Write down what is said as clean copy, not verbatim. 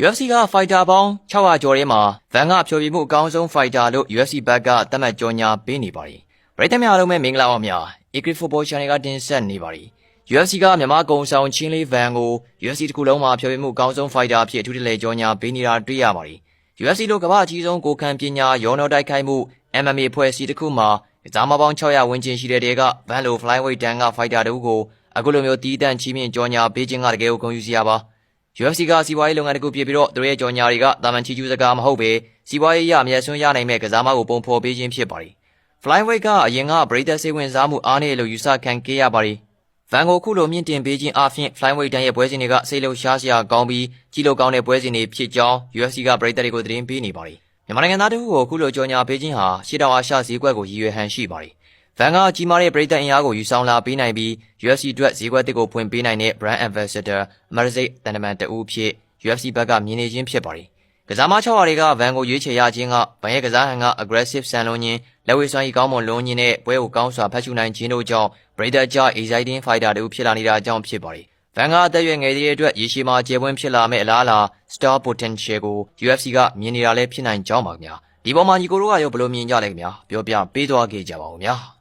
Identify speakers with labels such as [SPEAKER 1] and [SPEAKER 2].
[SPEAKER 1] UFC က fighter ပေါင်း600ကျော်ထဲမှာဗန်ကဖြိုပြမှုအကောင်းဆုံး fighter လို့ UFC ဘက်ကသတ်မှတ်ကြော်ညာပေးနေပါတယ်။ပရိသတ်များအားလုံးပဲမင်္ဂလာပါများ Agri Football Channel ကတင်ဆက်နေပါတယ်။ UFC ကမြန်မာကုံဆောင်ချင်းလေးဗန်ကို UFC တစ်ခုလုံးမှာဖြိုပြမှုအကောင်းဆုံး fighter အဖြစ်အထူးတလဲကြော်ညာပေးနေတာတွေ့ရပါတယ်။ UFC လို့ကမ္ဘာအကြီးဆုံးကိုခံပညာရောနှောတိုက်ခိုက်မှု MMA ဖွဲ့စည်းတစ်ခုမှာကစားမပေါင်း600ဝန်းကျင်ရှိတဲ့တဲကဗန်လို flyweight တန်းက fighter တို့ကိုအခုလိုမျိုးတီးတန့်ချီးမြှင့်ကြော်ညာပေးခြင်းကတကယ်ကိုဂုဏ်ယူစရာပါ။ UFC ကစီးပွားရေးလုပ်ငန်းတစ်ခုဖြစ်ပြီးတော့သူတို့ရဲ့ကြော်ညာတွေကတာမန်ချီကျူးစကားမဟုတ်ပဲစီးပွားရေးအမျက်စွန်းရနိုင်မဲ့ကစားမကိုပုံဖော်ပေးခြင်းဖြစ်ပါတယ်။ flyweight ကအရင်ကပရိသတ်စိတ်ဝင်စားမှုအားနည်းလို့ယူဆခံခဲ့ရပါတယ်။ဗန်ကိုခုလိုမြင့်တင်ပေးခြင်းအပြင် flyweight တန်းရဲ့ပွဲစဉ်တွေကစိတ်လှုပ်ရှားစရာကောင်းပြီးကြီးလို့ကောင်းတဲ့ပွဲစဉ်တွေဖြစ်ကြောင်း UFC ကပရိသတ်တွေကိုသတင်းပေးနေပါတယ်။မြန်မာနိုင်ငံသားတို့ကိုခုလိုကြော်ညာပေးခြင်းဟာရှေ့တောင်အာရှဈေးကွက်ကိုရည်ရွယ်ဟန်ရှိပါတယ်။ဗန်ကကြီးမားတဲ့ပရိသတ်အင်အားကိုယူဆောင်လာပေးနိုင်ပြီး UFC အတွက်ဈေးကွက်တစ်ကိုဖွင့်ပေးနိုင်တဲ့ brand ambassador အမရစိတ်တန်တမန်တဦးဖြစ် UFC ဘက်ကမြင်နေခြင်းဖြစ်ပါတယ်။ကစားမ600တွေကဗန်ကိုရွေးချယ်ရခြင်းကဗန်ရဲ့ကစားဟန်က aggressive ဆန်လွန်းခြင်းလက်ဝဲစွမ်းရည်ကောင်းမွန်လွန်းခြင်းနဲ့ပွဲကိုကောင်းစွာဖတ်ရှုနိုင်ခြင်းတို့ကြောင့်ပရိသတ်ကြား exciting fighter တို့ဖြစ်လာနေတာကြောင့်ဖြစ်ပါတယ်။ဗန်ကအသက်ရွယ်ငယ်သေးတဲ့အတွက်ရေရှည်မှာကျေပွင့်ဖြစ်လာမဲ့အလားအလာ star potential ကို UFC ကမြင်နေတာလည်းဖြစ်နိုင်ကြောင်းပါခင်ဗျာ။ဒီပေါ်မှာညီကိုတို့ကရောဘယ်လိုမြင်ကြလဲခင်ဗျာပြောပြပေးသွားခဲ့ကြပါဦးခင်ဗျာ။